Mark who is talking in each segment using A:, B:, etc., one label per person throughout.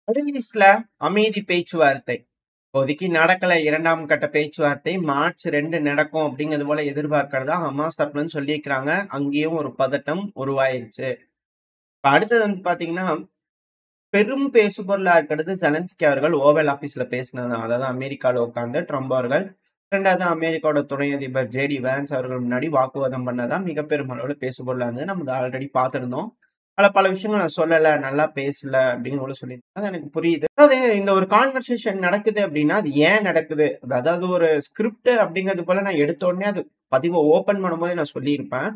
A: Middle ஈஸ்ட்ல அமைதி பேச்சுவார்த்தை இப்போதைக்கு நடக்கல. 2ஆம் கட்ட பேச்சுவார்த்தை மார்ச் 2 நடக்கும் அப்படிங்கிறது போல எதிர்பார்க்கிறதா ஹமாஸ் தரப்புலன்னு சொல்லியிருக்கிறாங்க. அங்கேயும் ஒரு பதட்டம் உருவாயிருச்சு. இப்ப அடுத்தது வந்து பாத்தீங்கன்னா, பெரும் பேசுபொருளா இருக்கிறது ஜெலன்ஸ்கி அவர்கள் ஓவல் ஆபீஸ்ல பேசினது. அதாவது அமெரிக்கால உட்கார்ந்து ட்ரம்ப் அவர்கள் 2வது அமெரிக்காவோட துணை அதிபர் ஜேடி வேன்ஸ் அவர்கள் முன்னாடி வாக்குவாதம் பண்ணதான் மிக பெருமளவுல பேசுபொருளா இருந்தது. நம்ம இதை ஆல்ரெடி பார்த்திருந்தோம். அதுல பல விஷயங்கள் நான் சொல்லல, நல்லா பேசல அப்படின்னு கூட சொல்லியிருந்தேன். அது எனக்கு புரியுது. அதாவது இந்த ஒரு கான்வர்சேஷன் நடக்குது அப்படின்னா, அது ஏன் நடக்குது? அதாவது ஒரு ஸ்கிரிப்ட் அப்படிங்கிறது போல நான் எடுத்த உடனே அது பதிவை ஓப்பன் பண்ணும்போது நான் சொல்லியிருப்பேன்.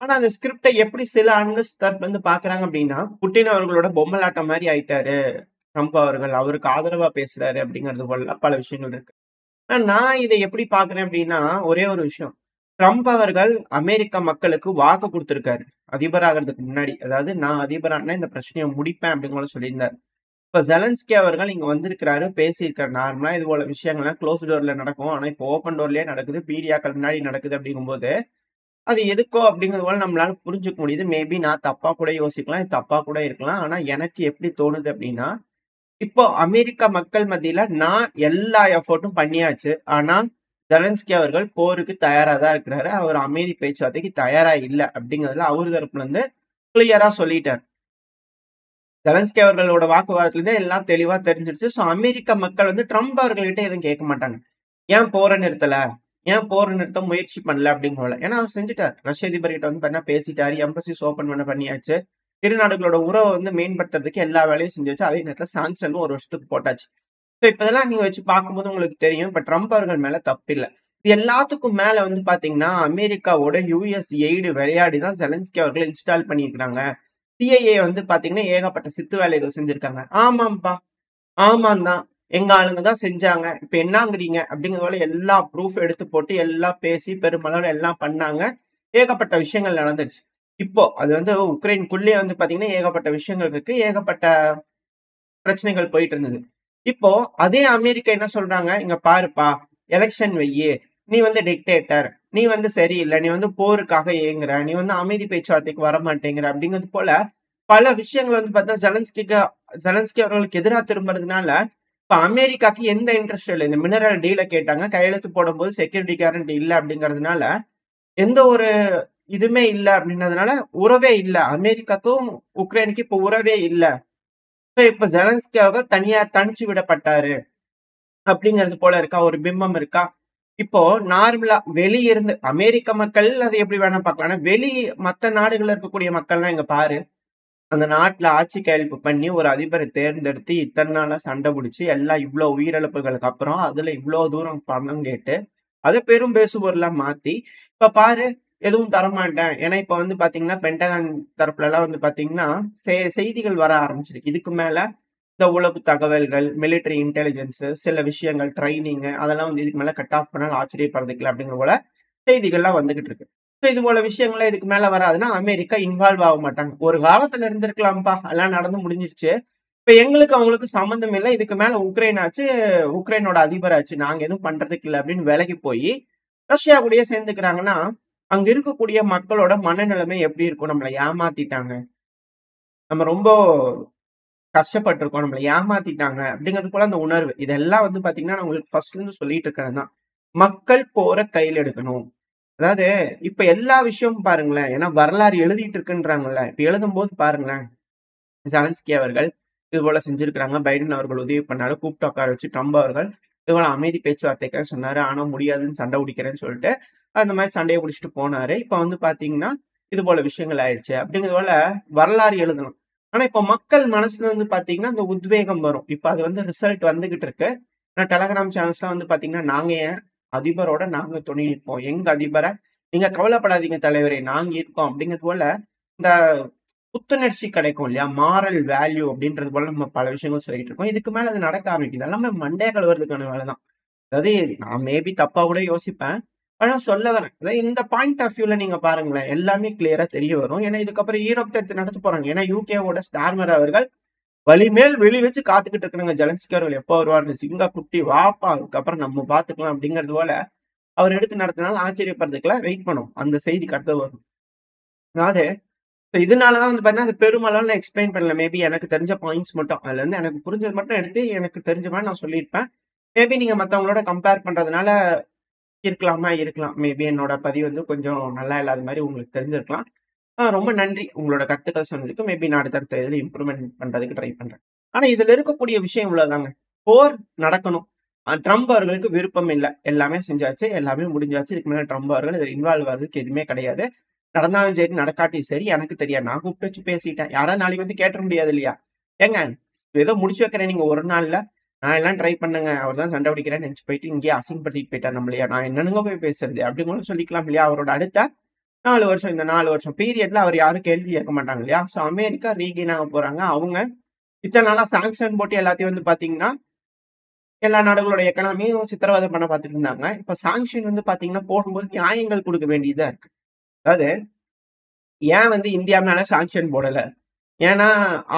A: ஆனா அந்த ஸ்கிரிப்ட எப்படி சில அனலிஸ்ட் தரப்புல இருந்து பாக்குறாங்க அப்படின்னா, புட்டின் அவர்களோட பொம்மலாட்டம் மாரி ஆயிட்டாரு ட்ரம்ப் அவர்கள். அவருக்கு ஆதரவா பேசுறாரு அப்படிங்கிறது போல பல விஷயங்கள் இருக்கு. ஆனா நான் இதை எப்படி பாக்குறேன் அப்படின்னா, ஒரே ஒரு விஷயம். ட்ரம்ப் அவர்கள் அமெரிக்க மக்களுக்கு வாக்கு குடுத்திருக்காரு. அதிபர் ஆகுறதுக்கு முன்னாடி. அதாவது நான் அதிபரானா இந்த பிரச்சனைய முடிப்பேன் அப்படின்னு கூட சொல்லியிருந்தார். இப்ப ஜெலன்ஸ்கி அவர்கள் இங்க வந்திருக்கிறாரு, பேசியிருக்காரு. நார்மலா இது போல விஷயங்கள்லாம் குளோஸ் டோர்ல நடக்கும். ஆனா இப்போ ஓப்பன் டோர்லயே நடக்குது. மீடியாக்கள் முன்னாடி நடக்குது அப்படிங்கும்போது, அது எதுக்கோ அப்படிங்கிறது போல நம்மளால புரிஞ்சுக்க முடியுது. மேபி நான் தப்பா கூட யோசிக்கலாம். இது தப்பா கூட இருக்கலாம். ஆனா எனக்கு எப்படி தோணுது அப்படின்னா, இப்போ அமெரிக்க மக்கள் மத்தியில நான் எல்லா எஃபோர்ட்டும் பண்ணியாச்சு. ஆனா ஜெலன்ஸ்கி அவர்கள் போருக்கு தயாரா தான் இருக்கிறாரு. அவர் அமைதி பேச்சுவார்த்தைக்கு தயாரா இல்ல அப்படிங்கிறதுல அவரு தரப்புல இருந்து கிளியரா சொல்லிட்டாரு. ஜெலன்ஸ்கி அவர்களோட வாக்குவாதத்துல எல்லாம் தெளிவா தெரிஞ்சிருச்சு. சோ அமெரிக்க மக்கள் வந்து ட்ரம்ப் அவர்கள்கிட்ட எதுவும் கேட்க மாட்டாங்க. ஏன் போரை நிறுத்தல? ஏன் போரை நிறுத்த முயற்சி பண்ணல அப்படின்னு போல. ஏன்னா அவர் செஞ்சுட்டார். ரஷ்ய அதிபர் கிட்ட வந்து பண்ணா பேசிட்டாரு. எம்பசிஸ் ஓபன் பண்ணியாச்சு. இரு நாடுகளோட உறவை வந்து மேம்படுத்துறதுக்கு எல்லா வேலையும் செஞ்சாச்சு. அதே நேரத்துல சாங்ஷனும் ஒரு வருஷத்துக்கு போட்டாச்சு. சோ இப்ப இதெல்லாம் நீங்க வச்சு பார்க்கும்போது உங்களுக்கு தெரியும். இப்ப ட்ரம்ப் அவர்கள் மேல தப்பு இல்ல. இது எல்லாத்துக்கும் மேல வந்து பாத்தீங்கன்னா, அமெரிக்காவோட யுஎஸ் எய்டு விளையாடி தான் ஜெலன்ஸ்கி அவர்கள் இன்ஸ்டால் பண்ணியிருக்காங்க. சிஐஏ வந்து பாத்தீங்கன்னா, ஏகப்பட்ட சித்து வேலைகள் செஞ்சிருக்காங்க. ஆமாம்பா. ஆமாம் தான். எங்க ஆளுங்க தான் செஞ்சாங்க. இப்ப என்னாங்கிறீங்க? அப்படிங்கிறது போல எல்லா ப்ரூஃப் எடுத்து போட்டு, எல்லாம் பேசி பெருமளவுல எல்லாம் பண்ணாங்க. ஏகப்பட்ட விஷயங்கள் நடந்துருச்சு. இப்போ அது வந்து உக்ரைனுக்குள்ளேயே வந்து பாத்தீங்கன்னா, ஏகப்பட்ட விஷயங்கள் இருக்கு. ஏகப்பட்ட பிரச்சனைகள் போயிட்டு இருந்தது. இப்போ அதே அமெரிக்கா என்ன சொல்றாங்க? "இங்க பாருப்பா, எலக்ஷன் வையி. நீ வந்து டிக்டேட்டர். நீ வந்து சரியில்ல. நீ வந்து போருக்காக ஏங்குற. நீ வந்து அமைதி பேச்சுவார்த்தைக்கு வரமாட்டேங்கிற." அப்படிங்கிறது போல பல விஷயங்கள் வந்து பார்த்தா ஜெலன்ஸ்கி அவர்களுக்கு எதிரா திரும்புறதுனால, இப்ப அமெரிக்காக்கு எந்த இன்ட்ரெஸ்டும் இல்ல. இந்த மினரல் டீல கேட்டாங்க. கையெழுத்து போடும்போது செக்யூரிட்டி கேரண்டி இல்ல அப்படிங்கிறதுனால, எந்த ஒரு இதுவுமே இல்ல அப்படின்றதுனால, உறவே இல்ல. அமெரிக்காக்கும் உக்ரைனுக்கு இப்ப உறவே இல்ல. இப்ப ஜெலன்ஸ்கி அவர்கள் தனியா தனிச்சு விடப்பட்டாரு. அப்படிங்கிறது போல இருக்கா? ஒரு பிம்பம் இருக்கா? இப்போ நார்மலா வெளிய இருந்து அமெரிக்க மக்கள் அது எப்படி வேணா பார்க்கலாம். ஆனா மத்த நாடுகள்ல இருக்கக்கூடிய மக்கள்லாம் இங்க பாரு. அந்த நாட்டுல ஆட்சி கையெழுப்பு பண்ணி ஒரு அதிபரை தேர்ந்தெடுத்து இத்தனை நாளா சண்டை பிடிச்சு எல்லாம் இவ்வளவு உயிரிழப்புகளுக்கு அப்புறம் அதுல இவ்வளவு தூரம் பணம் கேட்டு அதை பெரும் பேசுபொருளா மாத்தி இப்ப பாரு எதுவும் தரமாட்டேன். ஏன்னா இப்ப வந்து பாத்தீங்கன்னா பென்டகன் தரப்புல எல்லாம் வந்து பாத்தீங்கன்னா செய்திகள் வர ஆரம்பிச்சிருக்கு. இதுக்கு மேல இந்த உளவு தகவல்கள், மிலிட்டரி இன்டெலிஜென்ஸ், சில விஷயங்கள், ட்ரைனிங் அதெல்லாம் வந்து இதுக்கு மேல கட் ஆஃப் பண்ணாலும் ஆச்சரியப்படுறதுக்கு இல்ல அப்படிங்கிற போல செய்திகள்லாம் வந்துகிட்டு இருக்கு. சோ இது போல விஷயங்கள்லாம் இதுக்கு மேல வராதுன்னா அமெரிக்கா இன்வால்வ் ஆக மாட்டாங்க. ஒரு காலத்துல இருந்திருக்கலாம்ப்பா. எல்லாம் நடந்து முடிஞ்சிருச்சு. இப்ப எங்களுக்கு அவங்களுக்கு சம்மந்தம் இல்ல. இதுக்கு மேல உக்ரைன் ஆச்சு. உக்ரைனோட அதிபர் ஆச்சு. நாங்க எதுவும் பண்றதுக்கு இல்ல அப்படின்னு விலகி போய் ரஷ்யா கூடயே சேர்ந்துக்கிறாங்கன்னா, அங்க இருக்கக்கூடிய மக்களோட மனநிலைமை எப்படி இருக்கும்? நம்மள ஏமாத்திட்டாங்க. நம்ம ரொம்ப கஷ்டப்பட்டுருக்கோம். நம்மள ஏமாத்திட்டாங்க அப்படிங்கிறது போல அந்த உணர்வு. இதெல்லாம் வந்து பாத்தீங்கன்னா, நான் உங்களுக்கு ஃபர்ஸ்ட்ல இருந்து சொல்லிட்டு இருக்கிறது தான். மக்கள் போர கையில எடுக்கணும். அதாவது இப்ப எல்லா விஷயமும் பாருங்களேன். ஏன்னா வரலாறு எழுதிட்டு இருக்குன்றாங்கல்ல. இப்ப எழுதும்போது பாருங்களேன். ஜெலன்ஸ்கி அவர்கள் இது போல செஞ்சிருக்கிறாங்க. பைடன் அவர்கள் உதவி பண்ணாரு. கூப்பிட்டு உட்கார வச்சு ட்ரம்ப் அவர்கள் இது போல அமைதி பேச்சுவார்த்தைக்காக சொன்னாரு. ஆனா முடியாதுன்னு சண்டை பிடிக்கிறேன்னு சொல்லிட்டு, அந்த மாரி சண்டைய பிடிச்சுட்டு போனாரு. இப்ப வந்து பாத்தீங்கன்னா, இது போல விஷயங்கள் ஆயிடுச்சு. அப்படிங்கிறது போல வரலாறு எழுதணும். ஆனா இப்ப மக்கள் மனசுல வந்து பாத்தீங்கன்னா, அந்த உத்வேகம் வரும். இப்ப அது வந்து ரிசல்ட் வந்துகிட்டு இருக்கு. ஆனா டெலகிராம் சேனல்ஸ்லாம் வந்து பாத்தீங்கன்னா, நாங்க ஏன் அதிபரோட நாங்க துணை நிற்போம். எங்க அதிபர நீங்க கவலைப்படாதீங்க தலைவரே! நாங்க இருக்கோம். அப்படிங்கிறது போல இந்த புத்துணர்ச்சி கிடைக்கும் இல்லையா? மாரல் வேல்யூ அப்படின்றது போல நம்ம பல விஷயங்கள் சொல்லிட்டு இருக்கோம். இதுக்கு மேல அது நடக்க ஆரம்பிக்குது. எல்லாமே மண்டைய கழுவுறதுக்கான வேலை தான். அதாவது நான் மேபி தப்பா கூட யோசிப்பேன். ஆனா சொல்ல வரேன். அதாவது இந்த பாயிண்ட் ஆஃப் வியூல நீங்க பாருங்களேன். எல்லாமே கிளியரா தெரிய வரும். ஏன்னா இதுக்கப்புறம் யூரோப் தேர்தல் நடத்த போறாங்க. ஏன்னா யுகேவோட ஸ்டார்மர் அவர்கள் வலிமேல் விழி வச்சு காத்துக்கிட்டு இருக்கிறாங்க. ஜெலன்ஸ்கி அவர்கள் எப்போ வருவாருன்னு. சிங்கா குட்டி வாப்பா அதுக்கப்புறம் நம்ம பாத்துக்கலாம் அப்படிங்கிறது போல அவர் எடுத்து நடத்தினாலும் ஆச்சரியப்படுறதுக்குலாம் வெயிட் பண்ணும். அந்த செய்திக்கு அடுத்து வரும். அதாவது இதனாலதான் வந்து பாத்தீங்கன்னா, அது பெருமளவுல நான் எக்ஸ்பிளைன் பண்ணல. மேபி எனக்கு தெரிஞ்ச பாயிண்ட்ஸ் மட்டும். அதுல இருந்து எனக்கு புரிஞ்சது மட்டும் எடுத்து, எனக்கு தெரிஞ்ச மாரி நான் சொல்லியிருப்பேன். மேபி நீங்க மத்தவங்களோட கம்பேர் பண்றதுனால இருக்கலாமா? இருக்கலாம். மேபி என்னோட பதிவு வந்து கொஞ்சம் நல்லா இல்லாத மாரி உங்களுக்கு தெரிஞ்சிருக்கலாம். ரொம்ப நன்றி. உங்களோட கருத்துக்கள் சொன்னதுக்கு. மேபி நான் அடுத்தடுத்த இதுல இம்ப்ரூவ்மென்ட் பண்றதுக்கு ட்ரை பண்றேன். ஆனா இதுல இருக்கக்கூடிய விஷயம் இவ்வளவுதாங்க. போர் நடக்கணும். ட்ரம்ப் அவர்களுக்கு விருப்பம் இல்ல. எல்லாமே செஞ்சாச்சு. எல்லாமே முடிஞ்சாச்சு. இதுக்கு மேல ட்ரம்ப் அவர்கள் இதுல இன்வால்வ் ஆகுறதுக்கு எதுவுமே கிடையாது. நடந்தாலும் சரி, நடக்காட்டியும் சரி எனக்கு தெரியாது. நான் கூப்பிட்டு வச்சு பேசிட்டேன். யாராவது நாளைக்கு வந்து கேட்டுற முடியாது இல்லையா? ஏங்க ஏதோ முடிச்சு வைக்கிறேன் நீங்க ஒரு நாள்ல. நான் எல்லாம் ட்ரை பண்ணேங்க. அவர் தான் சண்டை பிடிக்கிறேன்னு நெனச்சு போயிட்டு இங்கேயே அசிங்கப்படுத்திட்டு போயிட்டார் நம்மளையா. நான் என்னனுங்க போய் பேசுறது? அப்படி கூட சொல்லிக்கலாம் இல்லையா? அவரோட அடுத்த 4 வருஷம் இந்த 4 வருஷம் பீரியட்ல அவர் யாரும் கேள்வி கேட்க மாட்டாங்க இல்லையா? சோ அமெரிக்கா ரீகெயின் ஆக போறாங்க. அவங்க இத்தன நாளா சாங்ஷன் போட்டு எல்லாத்தையும் வந்து பாத்தீங்கன்னா, எல்லா நாடுகளோட எக்கனாமியும் சித்திரவதை பண்ண பாத்துட்டு இருந்தாங்க. இப்ப சாங்ஷன் வந்து பாத்தீங்கன்னா போடும்போது நியாயங்கள் குடுக்க வேண்டியதா இருக்கு. அதாவது ஏன் வந்து இந்தியா மேல சாங்ஷன் போடல? ஏன்னா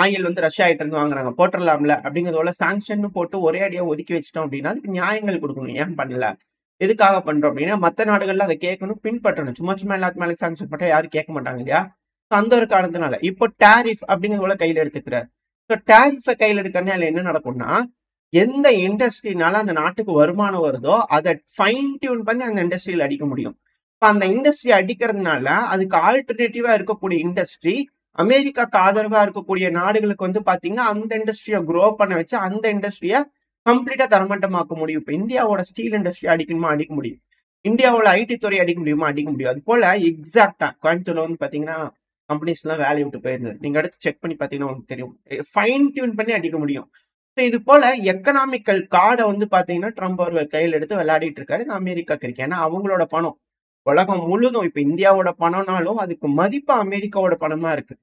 A: ஆயில் வந்து ரஷ்யா கிட்ட இருந்து வாங்குறாங்க. போட்டுறலாம்ல அப்படிங்கிறது போல சாங்ஷன்னு போட்டு ஒரே அடியா ஒதுக்கி வச்சுட்டோம் அப்படின்னா, அதுக்கு நியாயங்கள் குடுக்கணும். ஏன் பண்ணல? எதுக்காக பண்றோம் அப்படின்னா, மத்த நாடுகள்ல அத கேட்கணும், பின்பற்றணும். சும்மா சும்மா எல்லாத்து மேலயும் சாங்ஷன் போட்டா யாரும் கேட்க மாட்டாங்க இல்லையா? அந்த ஒரு காரணத்தினால. இப்போ டாரிஃப் அப்படிங்கிறது போல கையில எடுத்துக்கிறார். ஸோ டாரிஃப கையில எடுக்கறனால என்ன நடக்கும்னா, எந்த இண்டஸ்ட்ரினால அந்த நாட்டுக்கு வருமானம் வருதோ, அத ஃபைன் டியூன் பண்ணி அந்த இண்டஸ்ட்ரியில அடிக்க முடியும். இப்ப அந்த இண்டஸ்ட்ரி அடிக்கிறதுனால, அதுக்கு ஆல்டர்னேட்டிவா இருக்கக்கூடிய இண்டஸ்ட்ரி, அமெரிக்காக்கு ஆதரவா இருக்கக்கூடிய நாடுகளுக்கு வந்து பாத்தீங்கன்னா, அந்த இண்டஸ்ட்ரிய குரோ பண்ண வச்சு, அந்த இண்டஸ்ட்ரிய கம்ப்ளீட்டா தரமட்டமாக்க முடியும். இப்ப இந்தியாவோட ஸ்டீல் இண்டஸ்ட்ரி அடிக்கணுமா? அடிக்க முடியும். இந்தியாவோட ஐடி துறை அடிக்க முடியுமா? அடிக்க முடியும். அது போல எக்ஸாக்ட்டா கோயம்புத்தூர்ல வந்து பாத்தீங்கன்னா, கம்பெனிஸ்லாம் வேலைய விட்டு போயிருந்தது. நீங்க அடுத்து செக் பண்ணி பாத்தீங்கன்னா உங்களுக்கு தெரியும். ஃபைன் டியூன் பண்ணி அடிக்க முடியும். So இது போல எக்கனாமிக்கல் கார்ட வந்து பாத்தீங்கன்னா, ட்ரம்ப் அவர்கள் கையில எடுத்து விளையாடிட்டு இருக்காரு. இந்த அமெரிக்கா கிரிக்கெட். ஏன்னா அவங்களோட பணம். உலகம் முழுதும் இப்ப இந்தியாவோட பணம்னாலும், அதுக்கு மதிப்பு அமெரிக்காவோட பணமா இருக்கு.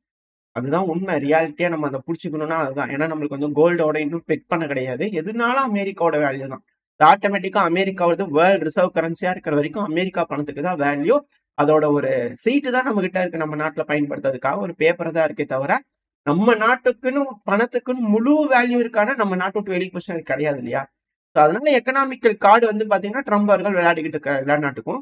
A: அதுதான் உண்மை. ரியாலிட்டியா நம்ம அத புடிச்சுக்கணும்னா அதுதான். ஏன்னா நம்மளுக்கு வந்து கோல்டோட இன்னும் பெக் பண்ண கிடையாது. எதுனாலும் அமெரிக்காவோட வேல்யூ தான். ஆட்டோமேட்டிக்கா அமெரிக்காவோடது வேர்ல்ட் ரிசர்வ் கரன்சியா இருக்கிற வரைக்கும் அமெரிக்கா பணத்துக்கு தான் வேல்யூ. அதோட ஒரு சீட்டு தான் நம்ம கிட்ட இருக்கு. நம்ம நாட்டுல பயன்படுத்துறதுக்காக ஒரு பேப்பர் தான் இருக்கே தவிர, நம்ம நாட்டுக்குன்னு பணத்துக்குன்னு முழு வேல்யூ இருக்கான்னா, நம்ம நாட்ட விட்டு வெளிய போச்சுன்னா அது கிடையாது இல்லையா? சோ அதனால எக்கனாமிக்கல் கார்டு வந்து பாத்தீங்கன்னா, ட்ரம்ப் அவர்கள் விளையாடிக்கிட்டு இருக்காரு எல்லா நாட்டுக்கும்.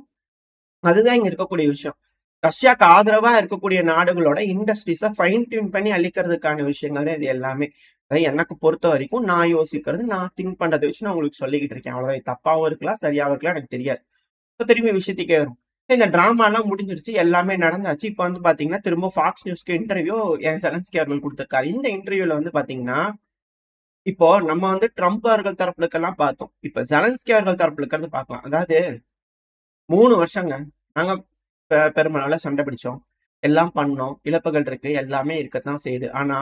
A: அதுதான் இங்க இருக்கக்கூடிய விஷயம். ரஷ்யாக்கு ஆதரவா இருக்கக்கூடிய நாடுகளோட இண்டஸ்ட்ரீஸ ஃபைன் டியூன் பண்ணி அழிக்கிறதுக்கான விஷயங்கள் தான் இது எல்லாமே. அதாவது எனக்கு பொறுத்த வரைக்கும் நான் யோசிக்கிறது, நான் திங்க் பண்றத வச்சு நான் உங்களுக்கு சொல்லிக்கிட்டு இருக்கேன். அவ்வளவுதான். இது தப்பாவும் இருக்கலாம், சரியாவும் இருக்கலாம் எனக்கு தெரியாது. இப்ப திரும்பி விஷயத்துக்கே வரும். இந்த டிராமாலாம் முடிஞ்சிருச்சு. எல்லாமே நடந்தாச்சு. இப்ப வந்து பாத்தீங்கன்னா, திரும்ப ஃபாக்ஸ் நியூஸ்க்கு இன்டர்வியூ ஜெலன்ஸ்கி அவர்கள் குடுத்திருக்காரு. இந்த இன்டர்வியூல வந்து பாத்தீங்கன்னா, இப்போ நம்ம வந்து ட்ரம்ப் அவர்கள் தரப்புல இருக்கலாம் பார்த்தோம். இப்ப ஜெலன்ஸ்கி அவர்கள் தரப்புல இருக்கிறது பார்க்கலாம். அதாவது 3 வருஷங்க. நாங்க பெருமளவுல சண்டை பிடிச்சோம். எல்லாம் பண்ணோம். இழப்புகள் இருக்கு. எல்லாமே இருக்கத்தான் செய்யுது. ஆனா,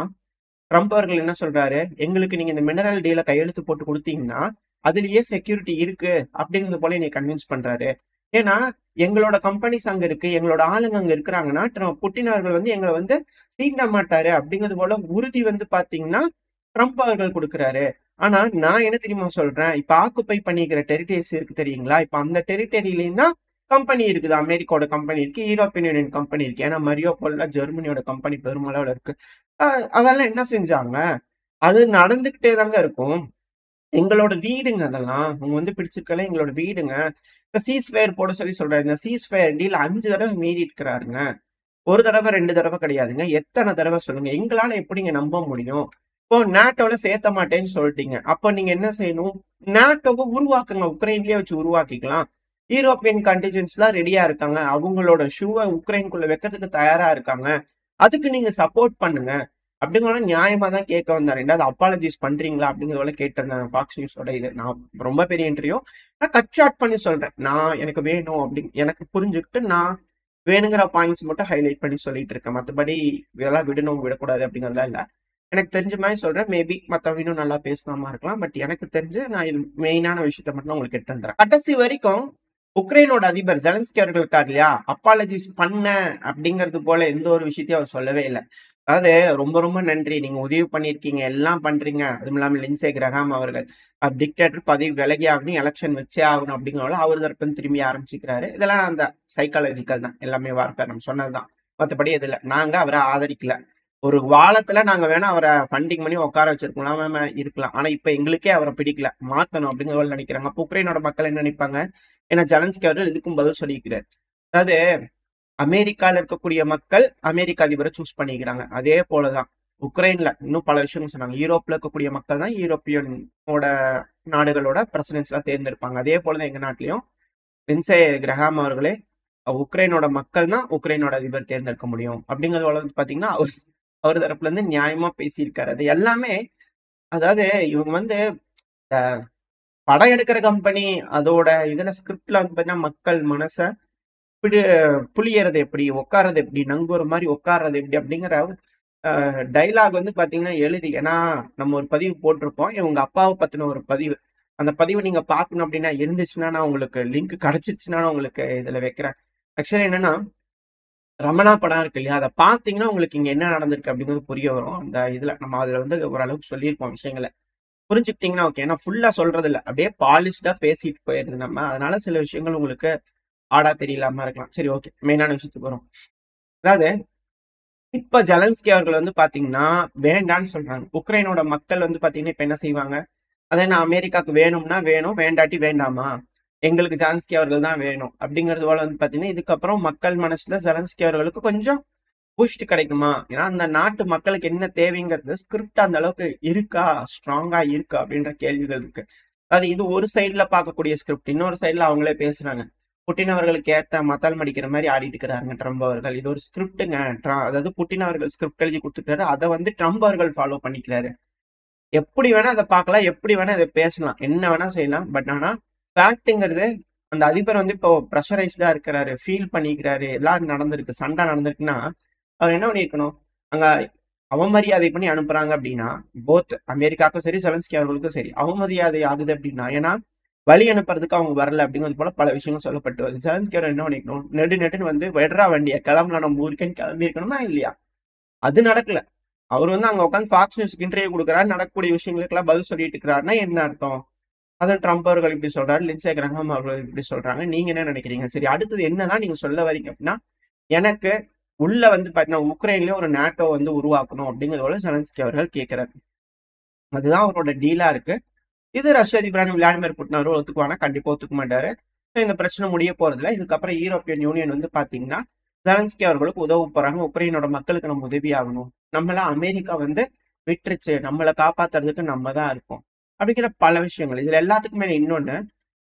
A: ட்ரம்ப் அவர்கள் என்ன சொல்றாரு? எங்களுக்கு நீங்க இந்த மினரல் டீல கையெழுத்து போட்டு குடுத்தீங்கன்னா, அதிலேயே செக்யூரிட்டி இருக்கு. அப்படிங்கிறது போல என்னைய கன்வின்ஸ் பண்றாரு. ஏன்னா, எங்களோட கம்பெனிஸ் அங்க இருக்கு. எங்களோட ஆளுங்க அங்க இருக்கிறாங்கன்னா, புட்டின் அவர்கள் வந்து எங்கள வந்து சீண்ட மாட்டாரு. அப்படிங்கிறது போல உறுதி வந்து பார்த்தீங்கன்னா, ட்ரம்ப் அவர்கள் குடுக்குறாரு. ஆனா, நான் என்ன தெரியுமா சொல்றேன்? இப்ப ஆக்குபை பண்ணிக்கிற டெரிட்டரிஸ் இருக்கு தெரியுங்களா? இப்ப அந்த டெரிட்டரியிலயும் தான் கம்பெனி இருக்குது. அமெரிக்காவோட கம்பெனி இருக்கு. யூரோப்பியன் யூனியன் கம்பெனி இருக்கு. ஏன்னா, மரியோபோல்ல ஜெர்மனியோட கம்பெனி பெருமளவுல இருக்கு. அதெல்லாம் என்ன செஞ்சாங்க? அது நடந்துகிட்டே தாங்க இருக்கும். எங்களோட வீடுங்க அதெல்லாம். அவங்க வந்து பிடிச்சிருக்கல எங்களோட வீடுங்க. இந்த சீஸ்ஃபயர் போட சொல்லி சொல்றாரு. இந்த சீஸ்ஃபயர் டீல் 5 தடவ மீறி இருக்கிறாருங்க. 1 தடவ, 2 தடவ கிடையாதுங்க. எத்தன தடவ சொல்லுங்க? எங்களால எப்படிங்க நம்ப முடியும்? இப்போ நேட்டோல சேர்த்த மாட்டேன்னு சொல்லிட்டீங்க. அப்ப நீங்க என்ன செய்யணும்? நேட்டோவ உருவாக்குங்க. உக்ரைன்லயே வச்சு உருவாக்கிக்கலாம். யூரோப்பியன் கன்டிஜென்ட்ஸ்லாம் ரெடியா இருக்காங்க. அவங்களோட ஷூவ உக்ரைன்குள்ள வைக்கிறதுக்கு தயாரா இருக்காங்க. அதுக்கு நீங்க சப்போர்ட் பண்ணுங்க. அப்படிங்கிற நியாயமா தான் கேட்க வந்தாரு. 2வது அப்பாலஜிஸ் பண்றீங்களா? அப்படிங்கிறத கேட்டிருந்தேன் ஃபாக்ஸ் நியூஸோட இது. நான் ரொம்ப பெரிய இன்டர்வியூ. நான் கட் ஷார்ட் பண்ணி சொல்றேன். நான் எனக்கு வேணும் அப்படின்னு எனக்கு புரிஞ்சுக்கிட்டு நான் வேணுங்கிற பாயிண்ட்ஸ் மட்டும் ஹைலைட் பண்ணி சொல்லிட்டு இருக்கேன். மத்தபடி இதெல்லாம் விடணும், விடக்கூடாது அப்படிங்கிறதுலாம் இல்ல. எனக்கு தெரிஞ்ச மாதிரி சொல்றேன். மேபி மத்தவங்க இன்னும் நல்லா பேசலாமா இருக்கலாம். பட் எனக்கு தெரிஞ்சு நான் இது மெயினான விஷயத்த மட்டும் உங்களுக்கு எடுத்து வந்துறேன். கடைசி வரைக்கும் உக்ரைனோட அதிபர் ஜெலன்ஸ்கி அவர்கள் இருக்கார் இல்லையா? அப்பாலஜிஸ் பண்ண அப்படிங்கிறது போல எந்த ஒரு விஷயத்தையும் அவர் சொல்லவே இல்ல. அதாவது ரொம்ப ரொம்ப நன்றி. நீங்க உதவி பண்ணியிருக்கீங்க. எல்லாம் பண்றீங்க. அதுவும் இல்லாம லிண்ட்சே கிரஹாம் அவர்கள் டிக்டேட்டர் பதவி விலகி ஆகணும், எலெக்ஷன் வச்சே ஆகணும் அப்படிங்கிறனால அவர் தரப்புன்னு திரும்பி ஆரம்பிச்சுக்கிறாரு. இதெல்லாம் அந்த சைக்காலஜிக்கல் தான். எல்லாமே வார்த்தை நம்ம சொன்னதுதான். மத்தபடி எது இல்ல. நாங்க அவர ஆதரிக்கல. ஒரு காலத்துல நாங்க வேணா அவர ஃபண்டிங் பண்ணி உட்கார வச்சிருக்கலாம், இருக்கலாம். ஆனா இப்ப எங்களுக்கே அவர பிடிக்கல. மாத்தணும் அப்படிங்கிறத நினைக்கிறாங்க. அப்ப உக்ரைனோட மக்கள் என்ன நினைப்பாங்க? ஏன்னா ஜெலன்ஸ்கி அவர்கள் இதுக்கும் பதில் சொல்லியிருக்கிறார். அதாவது அமெரிக்கால இருக்கக்கூடிய மக்கள் அமெரிக்க அதிபரை சூஸ் பண்ணிக்கிறாங்க. அதே போலதான் உக்ரைன்ல இன்னும் பல விஷயங்கள் சொன்னாங்க. யூரோப்ல இருக்கக்கூடிய மக்கள் தான் யூரோப்பியனோட நாடுகளோட பிரசிடென்ட்ஸ் எல்லாம் தேர்ந்தெடுப்பாங்க. அதே போலதான் எங்க நாட்டிலையும் லின்சே கிரஹாம் அவர்களே உக்ரைனோட மக்கள் தான் உக்ரைனோட அதிபர் தேர்ந்தெடுக்க முடியும் அப்படிங்கறது வந்து பாத்தீங்கன்னா அவர் தரப்புல இருந்து நியாயமா பேசியிருக்காரு. அது எல்லாமே அதாவது இவங்க வந்து படம் எடுக்கிற கம்பெனி அதோட இதுல ஸ்கிரிப்ட்ல வந்து பாத்தீங்கன்னா மக்கள் மனசை புளியறது எப்படி, உட்கார்றது எப்படி, நங்கூர மாதிரி உட்கார்றது எப்படி அப்படிங்கிற டைலாக் வந்து பாத்தீங்கன்னா எழுதி. ஏன்னா நம்ம ஒரு பதிவு போட்டிருப்போம் இவங்க அப்பாவை பத்தின ஒரு பதிவு. அந்த பதிவு நீங்க பார்க்கணும் அப்படின்னா இருந்துச்சுன்னா நான் உங்களுக்கு லிங்க் கிடைச்சிருச்சுன்னா நான் உங்களுக்கு இதுல வைக்கிறேன். ஆக்சுவலி என்னன்னா ரமணா படம் இருக்கு இல்லையா, அதை பார்த்தீங்கன்னா உங்களுக்கு இங்க என்ன நடந்திருக்கு அப்படிங்கிறது புரிய வரும். அந்த இதுல நம்ம அதுல வந்து ஓரளவுக்கு சொல்லியிருப்போம் விஷயங்களை புரிஞ்சுக்கிட்டீங்கன்னா ஓகே. ஏன்னா ஃபுல்லா சொல்றது இல்லை, அப்படியே பாலிஷ்டா பேசிட்டு போயிருது நம்ம. அதனால சில விஷயங்கள் உங்களுக்கு ஆடா தெரியலாம இருக்கலாம். சரி ஓகே, மெயினான விஷயத்துக்கு வரும். அதாவது இப்ப ஜெலன்ஸ்கி அவர்கள் வந்து பாத்தீங்கன்னா வேண்டான்னு சொல்றாங்க. உக்ரைனோட மக்கள் வந்து பாத்தீங்கன்னா இப்ப என்ன செய்வாங்க, அதை என்ன அமெரிக்காவுக்கு வேணும்னா வேணும், வேண்டாட்டி வேண்டாமா, எங்களுக்கு ஜெலன்ஸ்கி அவர்கள் தான் வேணும் அப்படிங்கிறது போல வந்து பாத்தீங்கன்னா இதுக்கப்புறம் மக்கள் மனசுல ஜெலன்ஸ்கி அவர்களுக்கு கொஞ்சம் பூஸ்ட் கிடைக்குமா. ஏன்னா அந்த நாட்டு மக்களுக்கு என்ன தேவைங்கிறது ஸ்கிரிப்ட் அந்த அளவுக்கு இருக்கா, ஸ்ட்ராங்கா இருக்கா அப்படின்ற கேள்விகள் இருக்கு. அது இது ஒரு சைட்ல பார்க்கக்கூடிய ஸ்கிரிப்ட், இன்னொரு சைட்ல அவங்களே பேசுறாங்க. புட்டின் அவர்களுக்கு ஏத்த மத்தால் மடிக்கிற மாதிரி ஆடிட்டு இருக்கிறாருங்க ட்ரம்ப் அவர்கள். இது ஒரு ஸ்கிரிப்டுங்க. அதாவது புட்டின் அவர்கள் ஸ்கிரிப்ட் எழுதி கொடுத்துட்டாரு, அதை வந்து ட்ரம்ப் அவர்கள் ஃபாலோ பண்ணிக்கிறாரு. எப்படி வேணா அதை பார்க்கலாம், எப்படி வேணா அதை பேசலாம், என்ன வேணா செய்யலாம். பட் ஆனா ஃபேக்ட்ங்கிறது அந்த அதிபர் வந்து இப்போ ப்ரெஷரைஸ்டா இருக்கிறாரு, ஃபீல் பண்ணிக்கிறாரு, எல்லாம் நடந்திருக்கு, சண்டை நடந்திருக்குன்னா அவர் என்ன பண்ணிருக்கணும், அங்க அவமரியாதை பண்ணி அனுப்புறாங்க அப்படின்னா போத் அமெரிக்காவுக்கும் சரி செலன்ஸ்கி அவர்களுக்கும் சரி அவமரியாதை ஆகுது அப்படின்னா, ஏன்னா வழி அனுப்புறதுக்கு அவங்க வரல அப்படிங்கிறது போல பல விஷயங்கள் சொல்லப்பட்டு வருது. செலன்ஸ்கி அவர் என்ன பண்ணிக்கணும், நெடுன்னு வந்து வெட்ரா வண்டியை கிளம்பலாம் நம்ம ஊருக்குன்னு கிளம்பி இருக்கணுமா இல்லையா? அது நடக்கல. அவர் வந்து அங்க உட்காந்து ஃபாக்ஸ் நியூஸ்க்கு இன்டர்வியூ கொடுக்குறாரு, நடக்கக்கூடிய விஷயங்களுக்கெல்லாம் பதில் சொல்லிட்டு இருக்கிறாருன்னா என்ன அர்த்தம்? அது ட்ரம்ப் அவர்கள் இப்படி சொல்றாரு, லின்சே கிரஹாம் அவர்கள் இப்படி சொல்றாங்க. நீங்க என்ன நினைக்கிறீங்க? சரி, அடுத்தது என்னதான் நீங்க சொல்ல வரீங்க அப்படின்னா, எனக்கு உள்ள வந்து பாத்தீங்கன்னா உக்ரைன்லயும் ஒரு நேட்டோ வந்து உருவாக்கணும் அப்படிங்கிறதோட செலன்ஸ்கி அவர்கள் கேட்கிறாரு. அதுதான் அவரோட டீலா இருக்கு. இது ரஷ்ய அதிபரான விளாடிமிர் புட்டின் அவர்கள் ஒத்துக்குவானா? கண்டிப்பா ஒத்துக்க மாட்டாரு. இந்த பிரச்சனை முடிய போறதில்ல. இதுக்கப்புறம் யூரோப்பியன் யூனியன் வந்து பாத்தீங்கன்னா ஜெலன்ஸ்கி அவர்களுக்கு உதவ போறாங்க. உக்ரைனோட மக்களுக்கு நம்ம உதவி ஆகணும், நம்மள அமெரிக்கா வந்து விட்டுருச்சு, நம்மளை காப்பாத்துறதுக்கு நம்ம தான் இருக்கோம் அப்படிங்கிற பல விஷயங்கள். இதுல எல்லாத்துக்குமே இன்னொன்னு,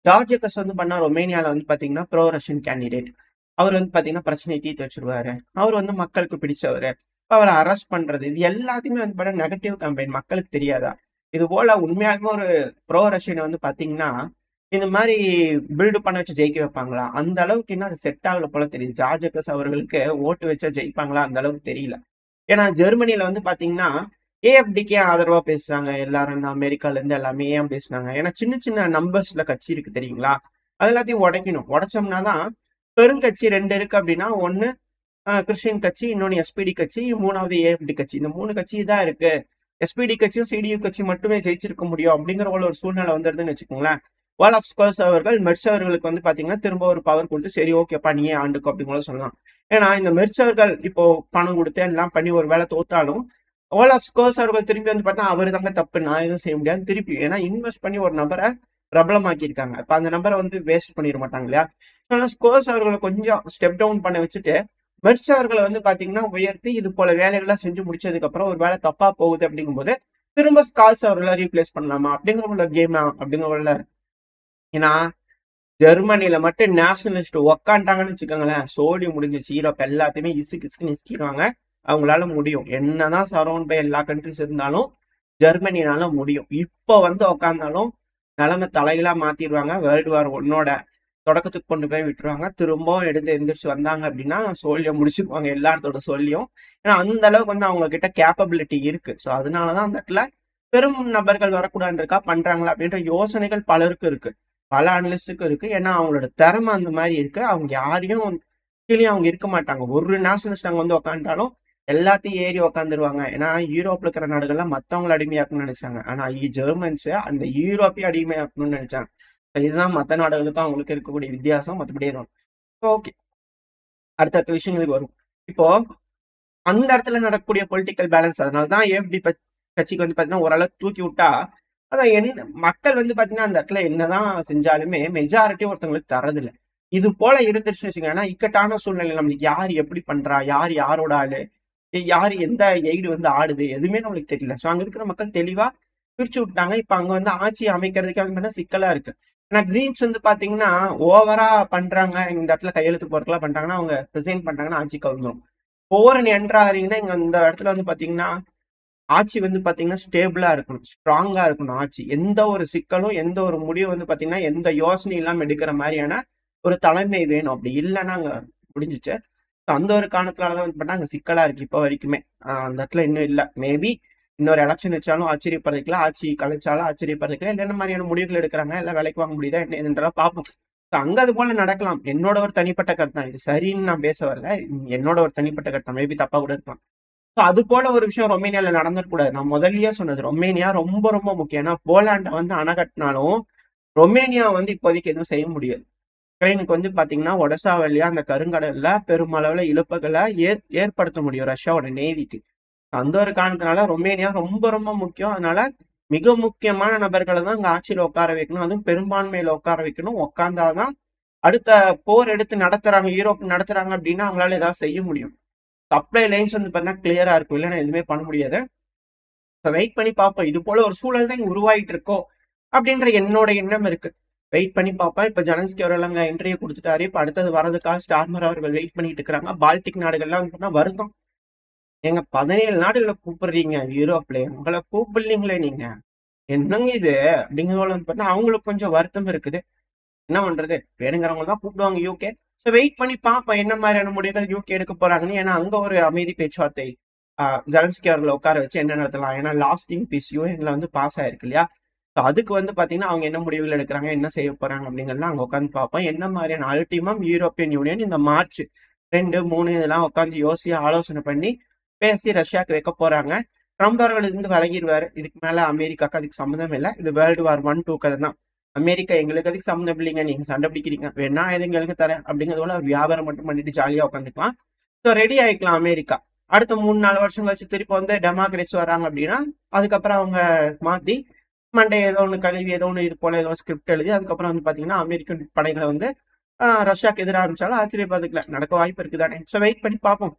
A: ஜார்ஜியஸ் வந்து பண்ணா ரொமேனியால வந்து பாத்தீங்கன்னா ப்ரோ ரஷ்யன் கேண்டிடேட். அவர் வந்து பாத்தீங்கன்னா பிரச்சனையை தீர்த்து வச்சிருவாரு, அவர் வந்து மக்களுக்கு பிடிச்சவரு. அவரை அரெஸ்ட் பண்றது இது எல்லாத்தையுமே வந்து பாத்தீங்கன்னா நெகட்டிவ் கம்பெயின், மக்களுக்கு தெரியாதா? இது போல உண்மையாலுமே ஒரு ப்ரோ ரஷ்யனை வந்து பாத்தீங்கன்னா இந்த மாதிரி பில்டு பண்ண வச்சு ஜெயிக்க வைப்பாங்களா? அந்த அளவுக்கு இன்னும் அது செட் ஆகல போல தெரியுது. ஜார்ஜ் அவர்களுக்கு ஓட்டு வச்சா ஜெயிப்பாங்களா? அந்த அளவுக்கு தெரியல. ஏன்னா ஜெர்மனில வந்து பாத்தீங்கன்னா ஏஎஃப்டிக்கே ஆதரவா பேசுறாங்க எல்லாரும். இந்த அமெரிக்கால இருந்து எல்லாமே ஏன் பேசுனாங்க, ஏன்னா சின்ன சின்ன நம்பர்ஸ்ல கட்சி இருக்கு தெரியுங்களா, அது எல்லாத்தையும் உடைக்கணும். உடைச்சோம்னா தான் பெருங்கட்சி ரெண்டு இருக்கு அப்படின்னா, ஒன்னு கிறிஸ்டின் கட்சி, இன்னொன்னு எஸ்பிடி கட்சி, மூணாவது ஏஎஃப்டி கட்சி. இந்த மூணு கட்சி தான் இருக்கு. எஸ்பிடி கட்சியும் சிடியு கட்சியும் மட்டுமே ஜெயிச்சிருக்க முடியும் அப்படிங்கிற ஒரு சூழ்நிலை வந்துருதுன்னு வச்சுக்கோங்களேன். ஆஃப் ஸ்கோர்ஸ் அவர்கள் மெர்ச் அவர்களுக்கு வந்து பாத்தீங்கன்னா திரும்ப ஒரு பவர் கொடுத்து சரி ஓகேப்பா நீயே ஆண்டுக்கும் அப்படிங்கிற சொல்லலாம். ஏன்னா இந்த மெர்ச் அவர்கள் இப்போ பணம் கொடுத்து எல்லாம் பண்ணி ஒரு வேலை தோத்தாலும் ஆஃப் ஸ்கோர்ஸ் அவர்கள் திரும்பி வந்து பார்த்தா அவரு தாங்க தப்பு, நான் எதுவும் செய்ய முடியாது திருப்பி. ஏன்னா இன்வெஸ்ட் பண்ணி ஒரு நபரை பிரபலமாக்கி இருக்காங்க, இப்ப அந்த நபரை வந்து வேஸ்ட் பண்ணிட மாட்டாங்க இல்லையா? ஸ்கோர்ஸ் அவர்களை கொஞ்சம் ஸ்டெப் டவுன் பண்ண வச்சுட்டு மெர்ச் அவர்களை வந்து பாத்தீங்கன்னா உயர்த்தி இது போல வேலைகள்லாம் செஞ்சு முடிச்சதுக்கு அப்புறம் ஒரு வேலை தப்பா போகுது அப்படிங்கும்போது திரும்ப ஸ்கால்ஸ் அவர்களை ரீப்ளேஸ் பண்ணலாமா அப்படிங்கிற உள்ள கேம் அப்படிங்கிற உள்ள. ஏன்னா ஜெர்மனில மட்டும் நேஷனலிஸ்ட் உக்காண்டாங்கன்னு வச்சுக்கோங்களேன், சோடி முடிஞ்சிச்சு. யூரோப் எல்லாத்தையுமே இசுக்கு இசுக்கிடுவாங்க. அவங்களால முடியும். என்னதான் சரௌண்ட் பை எல்லா கண்ட்ரிஸ் இருந்தாலும் ஜெர்மனினால முடியும். இப்போ வந்து உக்காந்தாலும் நிலைமை தலைகளா மாத்திடுவாங்க. வேர்ல்டு வார் 1 தொடக்கத்துக்கு கொண்டு போய் விட்டுருவாங்க. திரும்பவும் எடுத்து எந்திரிச்சு வந்தாங்க அப்படின்னா சோழியை முடிச்சுக்குவாங்க எல்லாத்தோட சொல்லியும். ஏன்னா அந்த அளவுக்கு வந்து அவங்க கிட்ட கேப்பபிலிட்டி இருக்கு. ஸோ அதனாலதான் அந்த இடத்துல பெரும் நபர்கள் வரக்கூடாதுன்னு இருக்கா பண்றாங்களா அப்படின்ற யோசனைகள் பலருக்கு இருக்கு, பல அனலிஸ்டுக்கும் இருக்கு. ஏன்னா அவங்களோட திறமை அந்த மாதிரி இருக்கு. அவங்க யாரையும் கீழே அவங்க இருக்க மாட்டாங்க. ஒரு நேஷனலிஸ்ட் அங்க வந்து உக்காண்டாலும் எல்லாத்தையும் ஏறி உக்காந்துருவாங்க. ஏன்னா யூரோப்ல இருக்கிற நாடுகள்லாம் மத்தவங்களை அடிமையாக்கணும்னு நினைச்சாங்க, ஆனா ஜெர்மன்ஸ் அந்த யூரோப்பையும் அடிமையாக்கணும்னு நினைச்சாங்க. இதுதான் மத்த நாடுகளுக்கும் அவங்களுக்கு இருக்கக்கூடிய வித்தியாசம். மற்றபடி ஓகே, அடுத்த விஷயங்களுக்கு வரும். இப்போ அந்த இடத்துல நடக்கக்கூடிய பொலிட்டிக்கல் பேலன்ஸ், அதனாலதான் ஏஎஃப்டி கட்சிக்கு வந்து பாத்தீங்கன்னா ஓரளவு தூக்கி விட்டா அதான் என்ன மக்கள் வந்து பாத்தீங்கன்னா அந்த இடத்துல என்னதான் செஞ்சாலுமே மெஜாரிட்டி ஒருத்தவங்களுக்கு தரதில்லை. இது போல இருந்துருச்சுன்னு வச்சுக்கோங்க. இக்கட்டான சூழ்நிலை நம்மளுக்கு யார் எப்படி பண்றா? யார் யாரோட ஆளு? யாரு எந்த எய்டு வந்து ஆடுது? எதுவுமே நம்மளுக்கு தெரியல. ஸோ அங்க இருக்கிற மக்கள் தெளிவா பிரிச்சு விட்டாங்க. இப்ப அங்க வந்து ஆட்சி அமைக்கிறதுக்கு வந்து பார்த்தீங்கன்னா சிக்கலா இருக்கு. ஆனா கிரீன்ஸ் வந்து பாத்தீங்கன்னா, ஓவரா பண்றாங்க. இந்த இடத்துல கையெழுத்து போறதுக்குலாம் பண்றாங்கன்னா, அவங்க ரிசைன் பண்ணிட்டாங்கன்னா ஆட்சி கவுந்துரும். ஓவரன் என்ட்ராறீங்கன்னா, இங்க இந்த இடத்துல வந்து பாத்தீங்கன்னா, ஆட்சி வந்து பாத்தீங்கன்னா ஸ்டேபிளா இருக்கணும். ஸ்ட்ராங்கா இருக்கணும் ஆட்சி. எந்த ஒரு சிக்கலும், எந்த ஒரு முடிவும் வந்து பாத்தீங்கன்னா, எந்த யோசனையும் இல்லாம எடுக்கிற மாரியான ஒரு தலைமை வேணும். அப்படி இல்லன்னா அங்க முடிஞ்சுச்சு. அந்த ஒரு காரணத்தினாலதான் வந்து பண்ணா அங்க சிக்கலா இருக்கு இப்போ வரைக்குமே. அந்த இடத்துல இன்னும் இல்ல. மேபி இன்னொரு எலெக்ஷன் வச்சாலும் ஆச்சரியப்படுறதுக்குல, ஆட்சி கலைச்சாலும் ஆச்சரியப்படுறதுக்குல, இல்ல என்ன மாதிரியான முடிவுகள் எடுக்கிறாங்க, எல்லாம் வேலைக்கு வாங்க முடியுதா என்ன ஏதுன்றதெல்லாம் பார்ப்போம். அங்க அது போல நடக்கலாம். என்னோட ஒரு தனிப்பட்ட கருத்து தான். இது சரின்னு நான் பேச வரல. என்னோட ஒரு தனிப்பட்ட கருத்து தான். மேபி தப்பா கூட இருக்கலாம். அது போல ஒரு விஷயம் ரொமேனியால நடந்துடக்கூடாது. நான் முதல்லயே சொன்னது ரொமேனியா ரொம்ப ரொம்ப முக்கியம். ஏன்னா போலாண்டை வந்து அணை கட்டினாலும் ரொமேனியா வந்து இப்போதைக்கு எதுவும் செய்ய முடியாது. உக்ரைனுக்கு வந்து பாத்தீங்கன்னா ஒடசா வழியா அந்த கருங்கடல்ல பெருமளவுல இழப்புகளை ஏற்படுத்த முடியும் ரஷ்யாவோட நேவிக்கு. அந்த ஒரு காரணத்தினால ரொமேனியா ரொம்ப ரொம்ப முக்கியம். அதனால மிக முக்கியமான நபர்களை தான் அங்க ஆட்சியில உட்கார வைக்கணும். அதுவும் பெரும்பான்மையில உட்கார வைக்கணும். உட்கார்ந்தாதான் அடுத்த போர் எடுத்து நடத்துறாங்க, யூரோப் நடத்துறாங்க அப்படின்னா அவங்களால ஏதாவது செய்ய முடியும். சப்ளை லைன்ஸ் வந்து பார்த்தீங்கன்னா கிளியரா இருக்கும். இல்லைன்னா எதுவுமே பண்ண முடியாது. வெயிட் பண்ணி பார்ப்போம். இது போல ஒரு சூழல் தான் இங்க உருவாயிட்டு இருக்கோ அப்படின்ற என்னோட எண்ணம் இருக்கு. வெயிட் பண்ணி பார்ப்பேன். இப்ப ஜெலன்ஸ்கி அவர்கள் அங்க இன்டர்வியூ கொடுத்துட்டாரு. இப்ப அடுத்தது வரதுக்காக ஸ்டார்மர் அவர்கள் வெயிட் பண்ணிட்டு இருக்காங்க. பால்டிக் நாடுகள்லாம் வந்து வருத்தம். எங்க 17 நாடுகளை கூப்பிடுறீங்க யூரோப்ல, உங்களை கூப்பிடலீங்களே நீங்க, என்னங்க இது அப்படிங்கிறவங்க வந்து பார்த்தா அவங்களுக்கு கொஞ்சம் வருத்தம் இருக்குது. என்ன பண்றது, வேணுங்கிறவங்க தான் கூப்பிடுவாங்க யூகே. ஸோ வெயிட் பண்ணி பார்ப்போம் என்ன மாதிரியான முடிவுகள் யூகே எடுக்க போறாங்கன்னு. ஏன்னா அங்க ஒரு அமைதி பேச்சுவார்த்தை ஜெலன்ஸ்கி அவர்களை உட்கார வச்சு என்ன நடத்தலாம். ஏன்னா லாஸ்டிங் பீஸ் யூஎன்ல வந்து பாஸ் ஆயிருக்கு இல்லையா. ஸோ அதுக்கு வந்து பாத்தீங்கன்னா அவங்க என்ன முடிவுகள் எடுக்கிறாங்க, என்ன செய்ய போறாங்க அப்படிங்கிறத அங்க உட்காந்து பார்ப்போம். என்ன மாதிரியான அல்டிமம் யூரோப்பியன் யூனியன் இந்த மார்ச் 2, 3 இதெல்லாம் உட்காந்து யோசிச்சு ஆலோசனை பண்ணி பேசி ரஷ்யாவுக்கு வைக்க போறாங்க. ட்ரம்ப் அவர்கள் இருந்து விலகிடுவாரு. இதுக்கு மேல அமெரிக்காக்கு அதுக்கு சம்மந்தம் இல்லை. இது வேர்ல்டு வார் 1, 2 கதை தான். அமெரிக்கா எங்களுக்கு அதுக்கு சம்மந்தம் இல்லைங்க, நீங்க சண்டை பிடிக்கிறீங்க, வேணா எது எங்களுக்கு தரேன் அப்படிங்கிறது போல வியாபாரம் மட்டும் பண்ணிட்டு ஜாலியா உட்காந்துக்கலாம். ஸோ ரெடி ஆயிக்கலாம் அமெரிக்கா. அடுத்த 3-4 வருஷம் கழிச்சு திருப்பி வந்து டெமோக்ரேட்ஸ் வராங்க அப்படின்னா அதுக்கப்புறம் அவங்க மாத்தி மண்டே ஏதோ ஒன்று கழுவி ஏதோ ஒன்று இது போல ஏதோ ஸ்கிரிப்ட் எழுதி அதுக்கப்புறம் வந்து பாத்தீங்கன்னா அமெரிக்கன் படைகளை வந்து ரஷ்யாவுக்கு எதிராக ஆரம்பிச்சாலும் ஆச்சரியப்படுறதுக்குல நடக்க வாய்ப்பு இருக்குதானே. ஸோ வெயிட் பண்ணி பார்ப்போம்.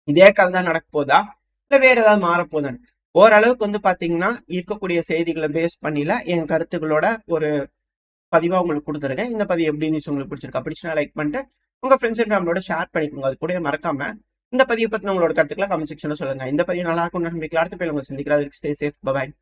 A: இதே கதை தான் நடக்க போதா இல்ல வேற ஏதாவது மாறப்போதான்னு. ஓரளவுக்கு வந்து பாத்தீங்கன்னா இருக்கக்கூடிய செய்திகளை பேஸ் பண்ணில என் கருத்துக்களோட ஒரு பதிவா உங்களுக்கு கொடுத்துருக்கேன். இந்த பதிவு எப்படி இருந்துச்சு உங்களுக்கு பிடிச்சிருக்கா? பிடிச்சுனா லைக் பண்ணிட்டு உங்க ஃப்ரெண்ட்ஸ் அண்ட் ஃபேமிலியோட ஷேர் பண்ணிக்கோங்க. அது கூட மறக்காம இந்த பதிவு பத்தி உங்களோட கருத்துக்களை கமெண்ட் செக்ஷன்ல சொல்லுங்க. இந்த பதிவு நல்லா இருக்கும் நம்பிக்கை. அடுத்த பேர் உங்களை சந்திக்கிறேன். Stay safe. பை.